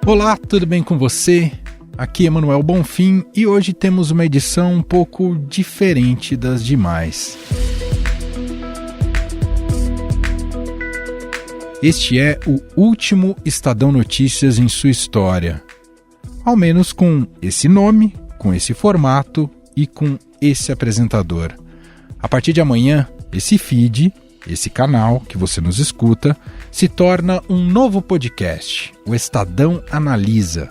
Olá, tudo bem com você? Aqui é Manuel Bonfim e hoje temos uma edição um pouco diferente das demais. Este é o último Estadão Notícias em sua história. Ao menos com esse nome, com esse formato e com esse apresentador. A partir de amanhã, esse feed, esse canal que você nos escuta, se torna um novo podcast, o Estadão Analisa.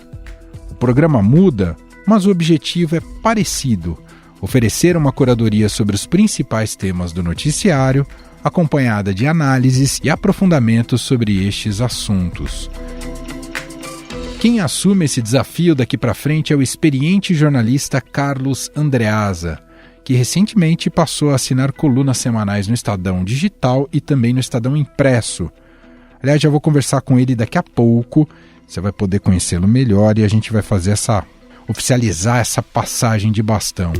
O programa muda, mas o objetivo é parecido: oferecer uma curadoria sobre os principais temas do noticiário, acompanhada de análises e aprofundamentos sobre estes assuntos. Quem assume esse desafio daqui para frente é o experiente jornalista Carlos Andreasa, que recentemente passou a assinar colunas semanais no Estadão Digital e também no Estadão Impresso. Aliás, já vou conversar com ele daqui a pouco, você vai poder conhecê-lo melhor e a gente vai fazer oficializar essa passagem de bastão.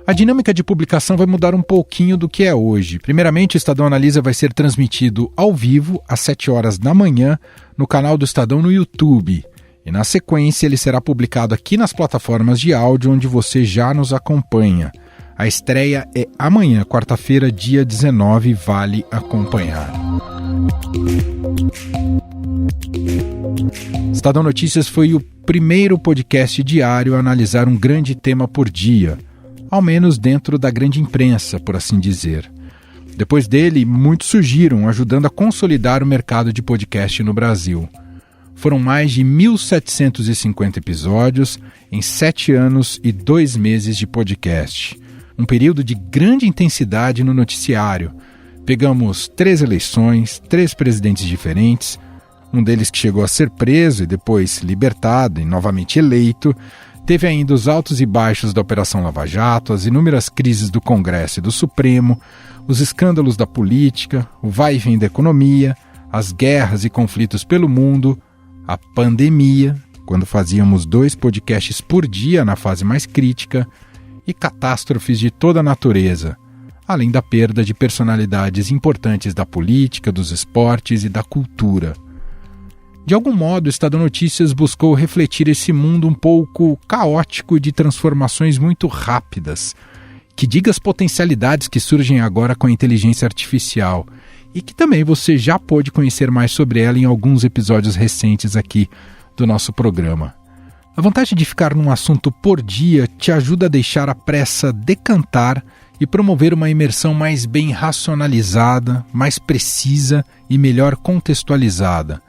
A dinâmica de publicação vai mudar um pouquinho do que é hoje. Primeiramente, o Estadão Analisa vai ser transmitido ao vivo, às 7 horas da manhã, no canal do Estadão no YouTube. E na sequência ele será publicado aqui nas plataformas de áudio onde você já nos acompanha. A estreia é amanhã, quarta-feira, dia 19, vale acompanhar. Estadão Notícias foi o primeiro podcast diário a analisar um grande tema por dia, ao menos dentro da grande imprensa, por assim dizer. Depois dele, muitos surgiram, ajudando a consolidar o mercado de podcast no Brasil. Foram mais de 1.750 episódios em 7 anos e 2 meses de podcast. Um período de grande intensidade no noticiário. Pegamos 3 eleições, 3 presidentes diferentes, um deles que chegou a ser preso e depois libertado e novamente eleito. Teve ainda os altos e baixos da Operação Lava Jato, as inúmeras crises do Congresso e do Supremo, os escândalos da política, o vai e vem da economia, as guerras e conflitos pelo mundo, a pandemia, quando fazíamos 2 podcasts por dia na fase mais crítica, e catástrofes de toda a natureza, além da perda de personalidades importantes da política, dos esportes e da cultura. De algum modo, o Estadão Notícias buscou refletir esse mundo um pouco caótico de transformações muito rápidas, que diga as potencialidades que surgem agora com a inteligência artificial, e que também você já pôde conhecer mais sobre ela em alguns episódios recentes aqui do nosso programa. A vantagem de ficar num assunto por dia te ajuda a deixar a pressa decantar e promover uma imersão mais bem racionalizada, mais precisa e melhor contextualizada.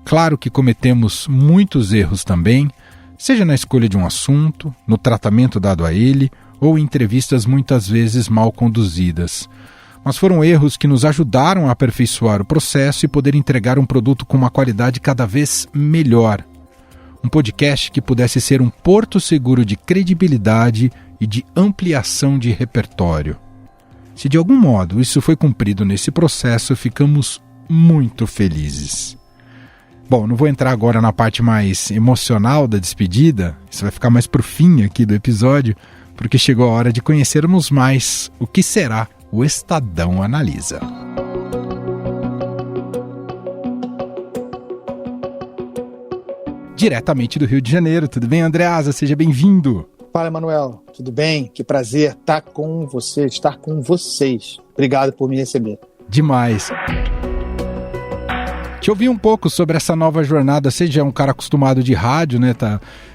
Claro que cometemos muitos erros também, seja na escolha de um assunto, no tratamento dado a ele ou em entrevistas muitas vezes mal conduzidas. Mas foram erros que nos ajudaram a aperfeiçoar o processo e poder entregar um produto com uma qualidade cada vez melhor. Um podcast que pudesse ser um porto seguro de credibilidade e de ampliação de repertório. Se de algum modo isso foi cumprido nesse processo, ficamos muito felizes. Bom, não vou entrar agora na parte mais emocional da despedida, isso vai ficar mais pro fim aqui do episódio, porque chegou a hora de conhecermos mais o que será o Estadão Analisa. Diretamente do Rio de Janeiro, tudo bem, Andreasa? Seja bem-vindo. Fala, Manuel, tudo bem? Que prazer estar com você, estar com vocês. Obrigado por me receber. Demais. Te ouvi um pouco sobre essa nova jornada. Você já é um cara acostumado de rádio, né?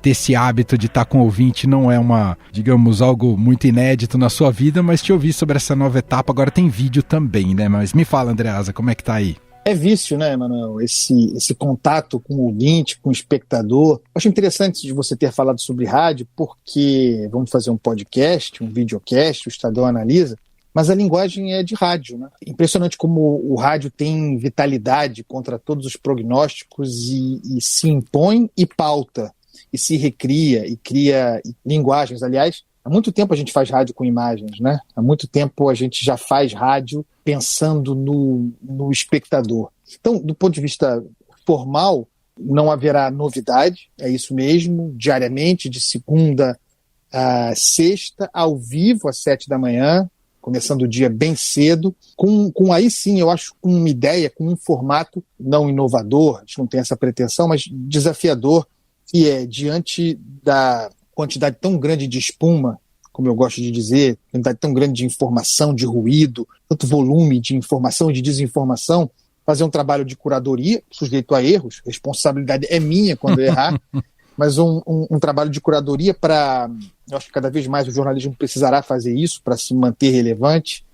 Ter esse hábito de estar com o ouvinte não é algo muito inédito na sua vida, mas te ouvi sobre essa nova etapa. Agora tem vídeo também, né? Mas me fala, Andreasa, como é que tá aí? É vício, né, Manuel? Esse contato com o ouvinte, com o espectador. Acho interessante de você ter falado sobre rádio, porque vamos fazer um podcast, um videocast, o Estadão Analisa, mas a linguagem é de rádio, né? Impressionante como o rádio tem vitalidade contra todos os prognósticos e se impõe e pauta, e se recria, e cria linguagens. Aliás, há muito tempo a gente faz rádio com imagens, né? Há muito tempo a gente já faz rádio pensando no espectador. Então, do ponto de vista formal, não haverá novidade, é isso mesmo, diariamente, de segunda a sexta, ao vivo, às 7 da manhã, começando o dia bem cedo, com aí sim, eu acho, com uma ideia, com um formato não inovador, a gente não tem essa pretensão, mas desafiador, que é, diante da quantidade tão grande de espuma, como eu gosto de dizer, quantidade tão grande de informação, de ruído, tanto volume de informação e de desinformação, fazer um trabalho de curadoria, sujeito a erros, responsabilidade é minha quando eu errar, mas um trabalho de curadoria para, eu acho que cada vez mais o jornalismo precisará fazer isso para se manter relevante,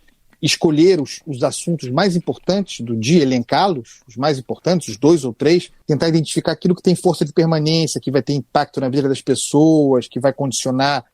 escolher os assuntos mais importantes do dia, elencá-los, os mais importantes, os 2 ou 3, tentar identificar aquilo que tem força de permanência, que vai ter impacto na vida das pessoas, que vai condicionar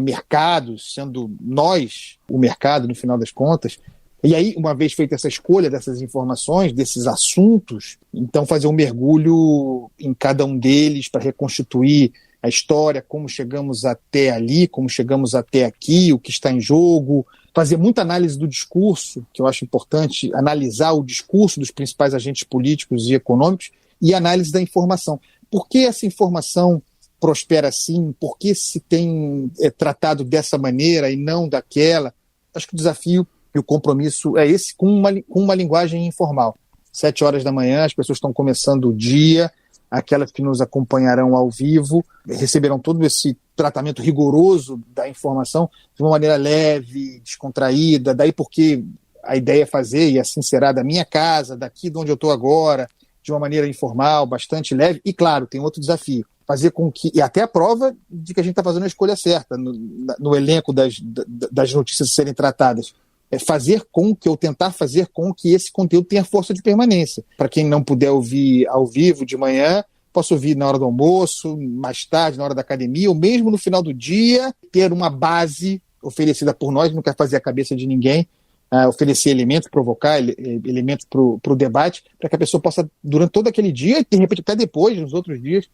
mercados, sendo nós o mercado no final das contas. E aí, uma vez feita essa escolha dessas informações, desses assuntos, então fazer um mergulho em cada um deles para reconstituir a história, como chegamos até ali, como chegamos até aqui, o que está em jogo, fazer muita análise do discurso, que eu acho importante, analisar o discurso dos principais agentes políticos e econômicos, e análise da informação. Por que essa informação prospera assim? Por que se tem tratado dessa maneira e não daquela? Acho que o desafio e o compromisso é esse, com uma linguagem informal. 7 horas da manhã, as pessoas estão começando o dia, aquelas que nos acompanharão ao vivo, receberão todo esse tratamento rigoroso da informação de uma maneira leve, descontraída, daí porque a ideia é fazer, e assim será, da minha casa, daqui de onde eu estou agora, de uma maneira informal, bastante leve, e claro, tem outro desafio, fazer com que, e até a prova de que a gente está fazendo a escolha certa no elenco das notícias a serem tratadas, tentar fazer com que esse conteúdo tenha força de permanência. Para quem não puder ouvir ao vivo de manhã, posso ouvir na hora do almoço, mais tarde, na hora da academia, ou mesmo no final do dia, ter uma base oferecida por nós, não quer fazer a cabeça de ninguém, oferecer elementos, provocar elementos para o debate, para que a pessoa possa, durante todo aquele dia, e de repente até depois, nos outros dias,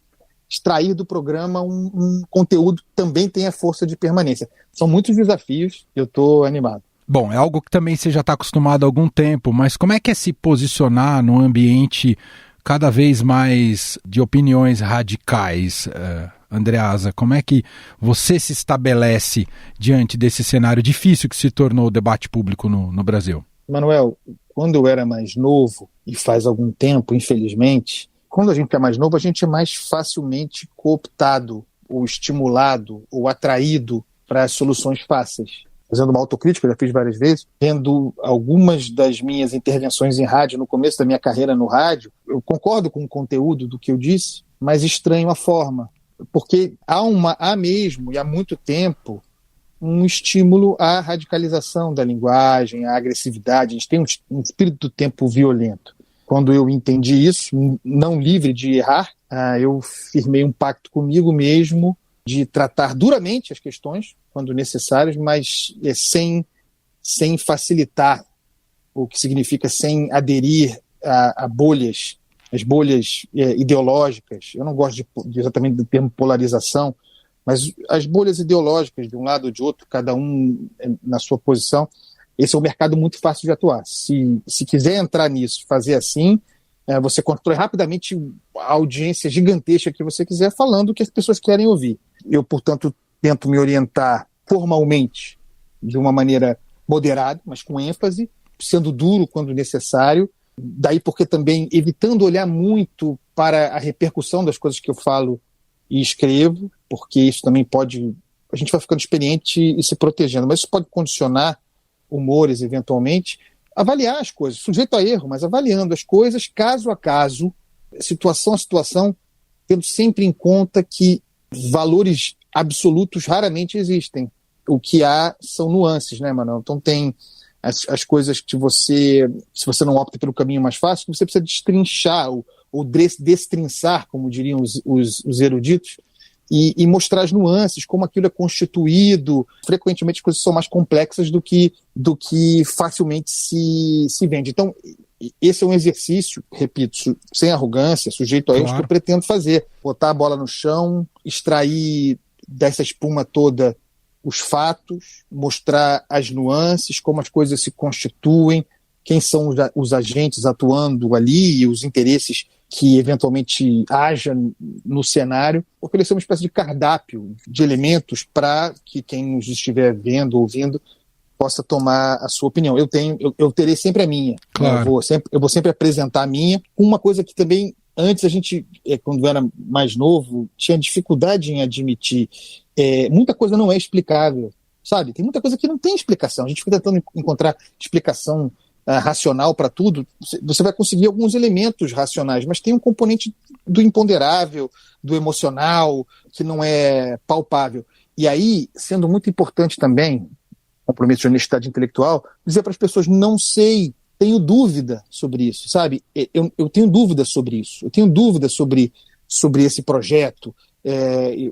extrair do programa um conteúdo que também tenha força de permanência. São muitos desafios, eu estou animado. Bom, é algo que também você já está acostumado há algum tempo, mas como é que é se posicionar num ambiente cada vez mais de opiniões radicais, Andreasa? Como é que você se estabelece diante desse cenário difícil que se tornou o debate público no Brasil? Manuel, quando eu era mais novo, e faz algum tempo, infelizmente, quando a gente é mais novo, a gente é mais facilmente cooptado, ou estimulado, ou atraído para as soluções fáceis. Fazendo uma autocrítica, eu já fiz várias vezes, vendo algumas das minhas intervenções em rádio no começo da minha carreira no rádio, eu concordo com o conteúdo do que eu disse, mas estranho a forma, porque há mesmo, e há muito tempo, um estímulo à radicalização da linguagem, à agressividade. A gente tem um espírito do tempo violento. Quando eu entendi isso, não livre de errar, eu firmei um pacto comigo mesmo de tratar duramente as questões, quando necessários, mas sem facilitar, o que significa sem aderir a bolhas, as bolhas ideológicas. Eu não gosto exatamente do termo polarização, mas as bolhas ideológicas de um lado ou de outro, cada um na sua posição. Esse é um mercado muito fácil de atuar. Se quiser entrar nisso, fazer assim, você constrói rapidamente a audiência gigantesca que você quiser, falando o que as pessoas querem ouvir. Eu, portanto, tento me orientar formalmente, de uma maneira moderada, mas com ênfase, sendo duro quando necessário, daí porque também evitando olhar muito para a repercussão das coisas que eu falo e escrevo, porque isso também pode... A gente vai ficando experiente e se protegendo, mas isso pode condicionar humores, eventualmente. Avaliar as coisas, sujeito a erro, mas avaliando as coisas caso a caso, situação a situação, tendo sempre em conta que valores absolutos raramente existem. O que há são nuances, né, Manuel? Então tem as coisas que você, se você não opta pelo caminho mais fácil, você precisa destrinchar ou destrinçar, como diriam os eruditos, e mostrar as nuances, como aquilo é constituído. Frequentemente as coisas são mais complexas do que facilmente se vende. Então, esse é um exercício, repito, sem arrogância, sujeito a erros, que eu pretendo fazer. Botar a bola no chão, extrair dessa espuma toda os fatos, mostrar as nuances, como as coisas se constituem, quem são os agentes atuando ali e os interesses que eventualmente haja no cenário, oferecer uma espécie de cardápio de elementos para que quem nos estiver vendo, ouvindo, possa tomar a sua opinião. Eu terei sempre a minha. Claro. Eu vou sempre apresentar a minha. Uma coisa que também, antes a gente, quando era mais novo, tinha dificuldade em admitir. Muita coisa não é explicável, sabe? Tem muita coisa que não tem explicação. A gente fica tentando encontrar explicação racional para tudo. Você vai conseguir alguns elementos racionais, mas tem um componente do imponderável, do emocional, que não é palpável. E aí, sendo muito importante também, compromisso de honestidade intelectual, dizer para as pessoas, não sei, tenho dúvida sobre isso, sabe? Eu tenho dúvida sobre isso, eu tenho dúvida sobre esse projeto,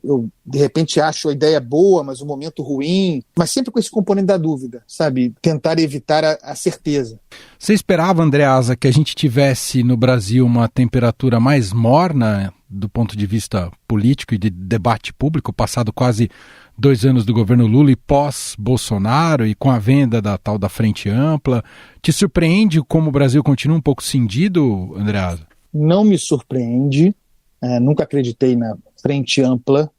eu de repente acho a ideia boa, mas o momento ruim, mas sempre com esse componente da dúvida, sabe? Tentar evitar a certeza. Você esperava, Andreasa, que a gente tivesse no Brasil uma temperatura mais morna do ponto de vista político e de debate público, passado quase 2 anos do governo Lula e pós-Bolsonaro e com a venda da tal da Frente Ampla? Te surpreende como o Brasil continua um pouco cindido, Andreasa? Não me surpreende, nunca acreditei na Frente Ampla,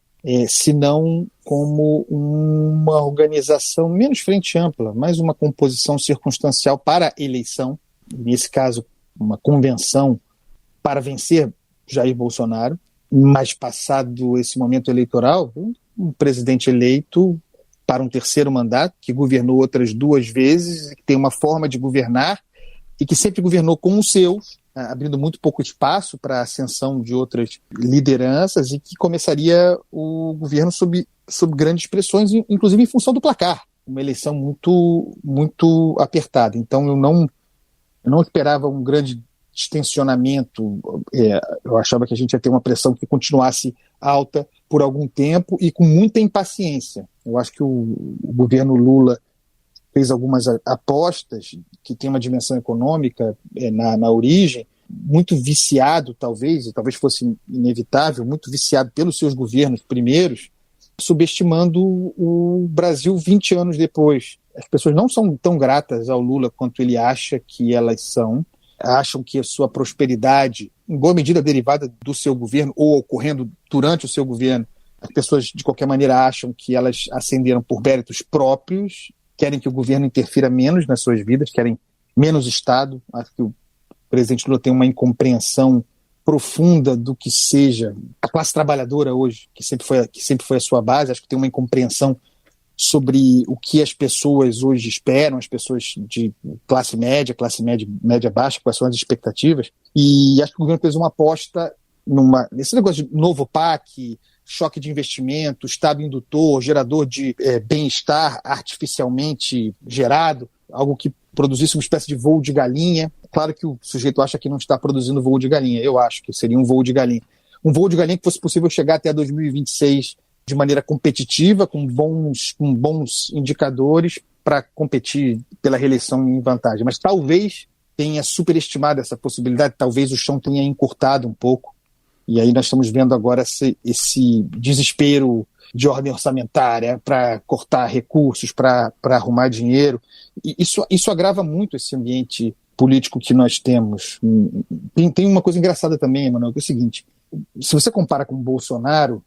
senão como uma organização, menos Frente Ampla, mais uma composição circunstancial para a eleição, nesse caso uma convenção para vencer Jair Bolsonaro, mas passado esse momento eleitoral, um presidente eleito para um terceiro mandato, que governou outras 2 vezes, que tem uma forma de governar e que sempre governou com os seus, abrindo muito pouco espaço para a ascensão de outras lideranças, e que começaria o governo sob grandes pressões, inclusive em função do placar. Uma eleição muito, muito apertada. Então eu não esperava um grande distensionamento. Eu achava que a gente ia ter uma pressão que continuasse alta por algum tempo e com muita impaciência. Eu acho que o governo Lula fez algumas apostas que tem uma dimensão econômica na origem, muito viciado talvez, e talvez fosse inevitável, muito viciado pelos seus governos primeiros, subestimando o Brasil 20 anos depois. As pessoas não são tão gratas ao Lula quanto ele acha que elas são, acham que a sua prosperidade, em boa medida derivada do seu governo ou ocorrendo durante o seu governo, as pessoas de qualquer maneira acham que elas ascenderam por méritos próprios, querem que o governo interfira menos nas suas vidas, querem menos Estado. Acho que o presidente Lula tem uma incompreensão profunda do que seja a classe trabalhadora hoje, que sempre foi a sua base. Acho que tem uma incompreensão sobre o que as pessoas hoje esperam, as pessoas de classe média baixa, quais são as expectativas. E acho que o governo fez uma aposta nesse negócio de novo PAC, choque de investimento, Estado indutor, gerador de bem-estar artificialmente gerado, algo que produzisse uma espécie de voo de galinha. Claro que o sujeito acha que não está produzindo voo de galinha, eu acho que seria um voo de galinha. Um voo de galinha que fosse possível chegar até 2026 de maneira competitiva, com bons indicadores para competir pela reeleição em vantagem. Mas talvez tenha superestimado essa possibilidade, talvez o chão tenha encurtado um pouco. E aí nós estamos vendo agora esse desespero de ordem orçamentária para cortar recursos, para arrumar dinheiro. E isso agrava muito esse ambiente político que nós temos. Tem uma coisa engraçada também, Emanuel, que é o seguinte: se você compara com o Bolsonaro,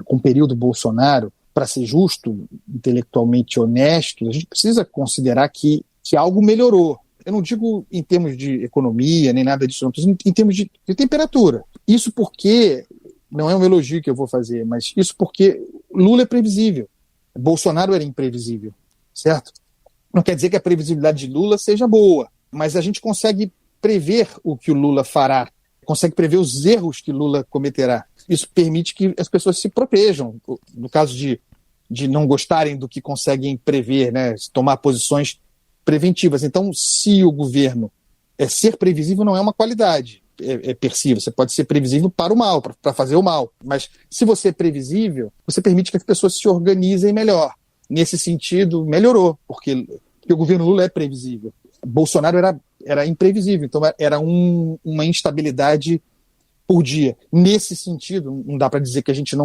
com o período Bolsonaro, para ser justo, intelectualmente honesto, a gente precisa considerar que algo melhorou. Eu não digo em termos de economia, nem nada disso, não, estou dizendo em termos de temperatura. Isso porque, não é um elogio que eu vou fazer, mas isso porque Lula é previsível, Bolsonaro era imprevisível, certo? Não quer dizer que a previsibilidade de Lula seja boa, mas a gente consegue prever o que o Lula fará, consegue prever os erros que Lula cometerá. Isso permite que as pessoas se protejam, no caso de não gostarem do que conseguem prever, né, tomar posições preventivas. Então, se o governo ser previsível não é uma qualidade percível, você pode ser previsível para o mal, para fazer o mal, mas se você é previsível, você permite que as pessoas se organizem melhor. Nesse sentido, melhorou, porque o governo Lula é previsível. Bolsonaro era imprevisível, então era uma instabilidade por dia. Nesse sentido, não dá para dizer que a gente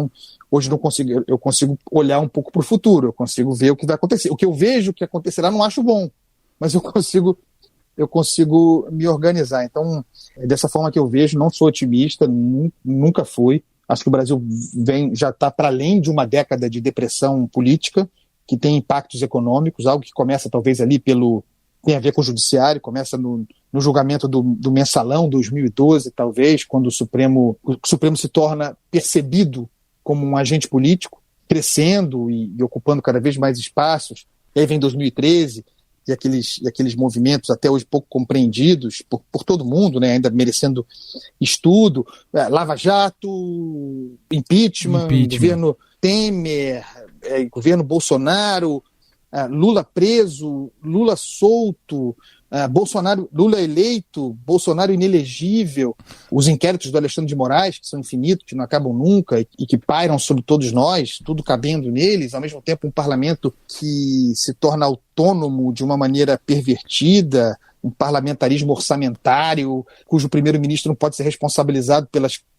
hoje não consigo, eu consigo olhar um pouco para o futuro, eu consigo ver o que vai acontecer. O que eu vejo que acontecerá não acho bom, mas eu consigo me organizar. Então, é dessa forma que eu vejo, não sou otimista, nunca fui. Acho que o Brasil já está para além de uma década de depressão política. que tem impactos econômicos, algo que começa talvez ali tem a ver com o judiciário, começa no julgamento do Mensalão 2012, talvez, quando o Supremo se torna percebido como um agente político, crescendo e ocupando cada vez mais espaços. E aí vem 2013 e aqueles movimentos até hoje pouco compreendidos por todo mundo, né, ainda merecendo estudo, Lava Jato, impeachment. Governo Temer, governo Bolsonaro, Lula preso, Lula solto, Lula eleito, Bolsonaro inelegível, os inquéritos do Alexandre de Moraes, que são infinitos, que não acabam nunca e que pairam sobre todos nós, tudo cabendo neles, ao mesmo tempo um parlamento que se torna autônomo de uma maneira pervertida, um parlamentarismo orçamentário, cujo primeiro-ministro não pode ser responsabilizado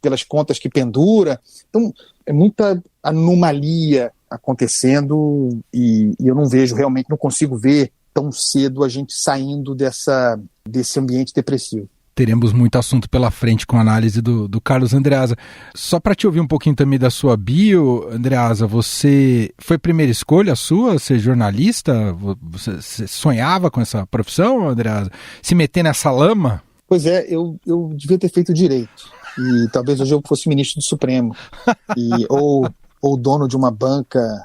pelas contas que pendura. Então, é muita anomalia acontecendo e eu não vejo, realmente não consigo ver tão cedo a gente saindo desse ambiente depressivo. Teremos muito assunto pela frente com a análise do Carlos Andreasa. Só para te ouvir um pouquinho também da sua bio, Andreasa, você foi primeira escolha sua, ser jornalista? Você sonhava com essa profissão, Andreasa? Se meter nessa lama? Pois é, eu devia ter feito direito. E talvez hoje eu fosse ministro do Supremo. Ou dono de uma banca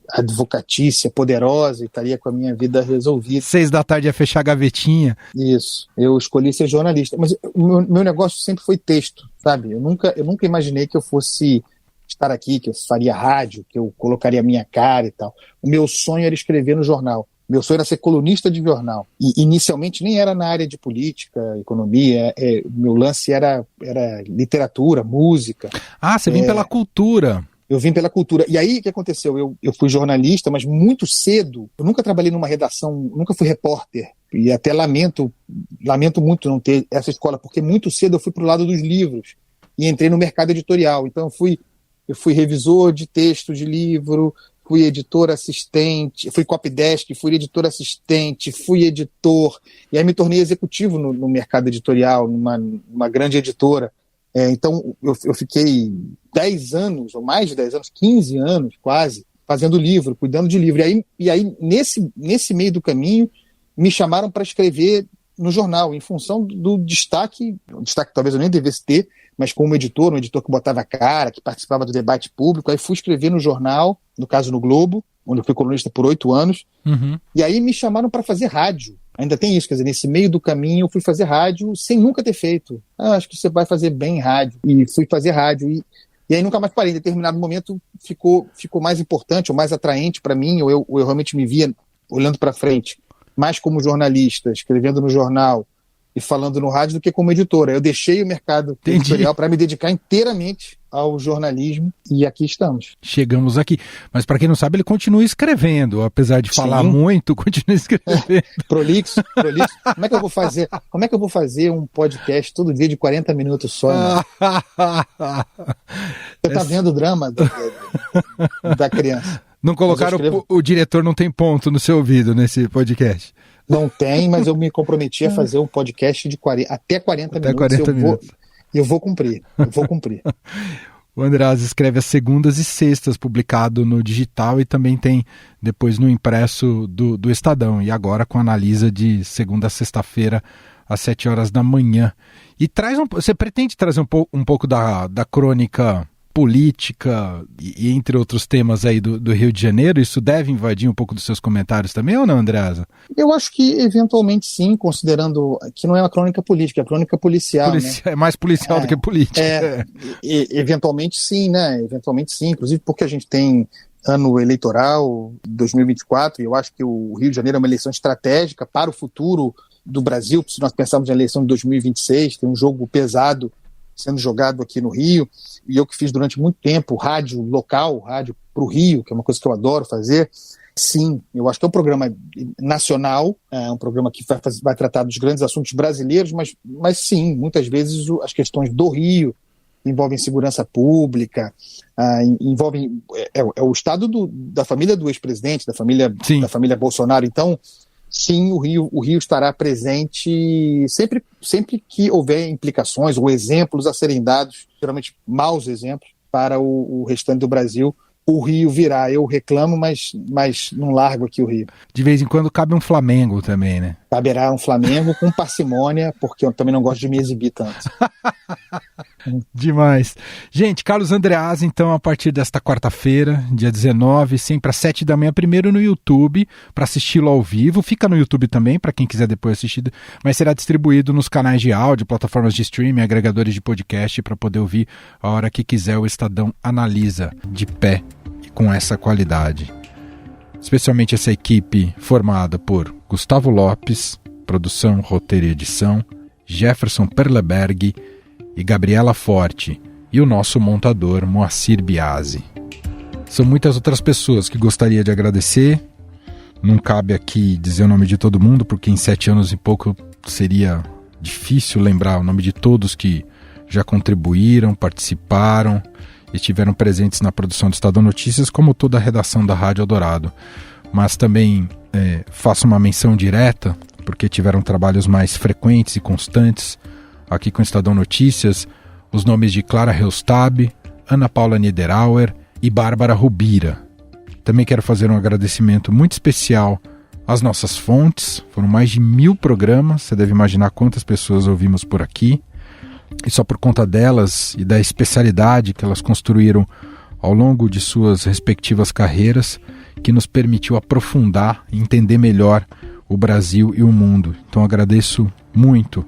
advocatícia poderosa e estaria com a minha vida resolvida. 6 da tarde ia fechar a gavetinha. Isso, eu escolhi ser jornalista, mas o meu negócio sempre foi texto, sabe? Eu nunca imaginei que eu fosse estar aqui, que eu faria rádio, que eu colocaria a minha cara e tal. O meu sonho era escrever no jornal. Meu sonho era ser colunista de jornal. E inicialmente nem era na área de política, economia. Meu lance era literatura, música. Ah, você vem pela cultura. Eu vim pela cultura. E aí, o que aconteceu? Eu fui jornalista, mas muito cedo. Eu nunca trabalhei numa redação, nunca fui repórter. E até lamento muito não ter essa escola, porque muito cedo eu fui para o lado dos livros e entrei no mercado editorial. Então, eu fui revisor de texto de livro, fui editor assistente, fui copydesk, fui editor assistente, fui editor. E aí me tornei executivo no mercado editorial, numa grande editora. Então, eu fiquei 10 anos, ou mais de 10 anos, 15 anos quase, fazendo livro, cuidando de livro. E aí nesse meio do caminho, me chamaram para escrever no jornal, em função do destaque talvez eu nem devesse ter, mas como editor, um editor que botava a cara, que participava do debate público. Aí fui escrever no jornal, no caso no Globo, onde eu fui colunista por 8 anos, E aí me chamaram para fazer rádio. Ainda tem isso, quer dizer, nesse meio do caminho eu fui fazer rádio sem nunca ter feito. Acho que você vai fazer bem rádio. E fui fazer rádio. E aí nunca mais parei. Em determinado momento ficou mais importante ou mais atraente para mim, ou eu realmente me via olhando para frente, mais como jornalista, escrevendo no jornal e falando no rádio do que como editora. Eu deixei o mercado editorial para me dedicar inteiramente ao jornalismo e aqui estamos. Chegamos aqui. Mas para quem não sabe, ele continua escrevendo, apesar de falar muito, continua escrevendo. Prolixo. Como é que eu vou fazer um podcast todo dia de 40 minutos só? Né? Você tá vendo o drama da criança. Não colocaram o diretor não tem ponto no seu ouvido nesse podcast. Não tem, mas eu me comprometi a fazer um podcast de até 40 minutos. Eu vou cumprir. O Andreasa escreve às segundas e sextas, publicado no digital, e também tem depois no impresso do Estadão. E agora com a Analisa de segunda a sexta-feira, às 7 horas da manhã. E você pretende trazer um pouco da crônica política e entre outros temas aí do Rio de Janeiro? Isso deve invadir um pouco dos seus comentários também, ou não, Andreasa? Eu acho que eventualmente sim, considerando que não é uma crônica política, é uma crônica policial, né? É mais policial do que política. Eventualmente sim, né? Eventualmente sim, inclusive porque a gente tem ano eleitoral, 2024, e eu acho que o Rio de Janeiro é uma eleição estratégica para o futuro do Brasil. Se nós pensarmos na eleição de 2026, tem um jogo pesado sendo jogado aqui no Rio, e eu que fiz durante muito tempo rádio local, rádio para o Rio, que é uma coisa que eu adoro fazer. Sim, eu acho que é um programa nacional, é um programa que vai tratar dos grandes assuntos brasileiros, mas sim, muitas vezes as questões do Rio envolvem segurança pública, envolvem o estado da família do ex-presidente, da família Bolsonaro. Então, sim, o Rio estará presente sempre que houver implicações ou exemplos a serem dados, geralmente maus exemplos, para o restante do Brasil. o Rio virar. Eu reclamo, mas não largo aqui o Rio. De vez em quando cabe um Flamengo também, né? Caberá um Flamengo com parcimônia, porque eu também não gosto de me exibir tanto. Demais. Gente, Carlos Andreasa, então, a partir desta quarta-feira, dia 19, sempre às 7 da manhã, primeiro no YouTube, para assisti-lo ao vivo. Fica no YouTube também, para quem quiser depois assistir, mas será distribuído nos canais de áudio, plataformas de streaming, agregadores de podcast, para poder ouvir a hora que quiser. O Estadão Analisa de pé e com essa qualidade. Especialmente essa equipe formada por Gustavo Lopes, produção, roteiro e edição, Jefferson Perleberg e Gabriela Forte, e o nosso montador Moacir Biasi. São muitas outras pessoas que gostaria de agradecer. Não cabe aqui dizer o nome de todo mundo, porque em 7 anos e pouco seria difícil lembrar o nome de todos que já contribuíram, participaram e estiveram presentes na produção do Estadão Notícias, como toda a redação da Rádio Eldorado. Mas também faço uma menção direta, porque tiveram trabalhos mais frequentes e constantes aqui com o Estadão Notícias, os nomes de Clara Heustab, Ana Paula Niederauer e Bárbara Rubira. Também quero fazer um agradecimento muito especial às nossas fontes. Foram mais de 1000 programas, você deve imaginar quantas pessoas ouvimos por aqui. E só por conta delas e da especialidade que elas construíram ao longo de suas respectivas carreiras, que nos permitiu aprofundar e entender melhor o Brasil e o mundo. Então agradeço muito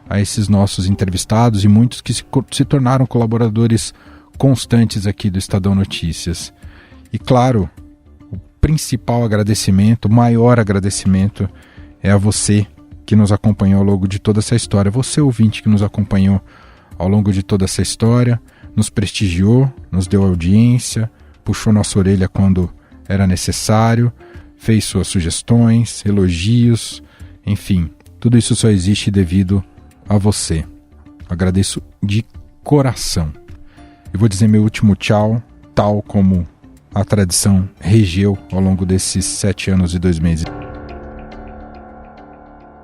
a esses nossos entrevistados e muitos que se tornaram colaboradores constantes aqui do Estadão Notícias. E claro, o principal agradecimento, o maior agradecimento é a você que nos acompanhou ao longo de toda essa história, você ouvinte que nos acompanhou ao longo de toda essa história, nos prestigiou, nos deu audiência, puxou nossa orelha quando era necessário, fez suas sugestões, elogios, enfim, tudo isso só existe devido a você. Agradeço de coração. Eu vou dizer meu último tchau, tal como a tradição regeu ao longo desses 7 anos e 2 meses.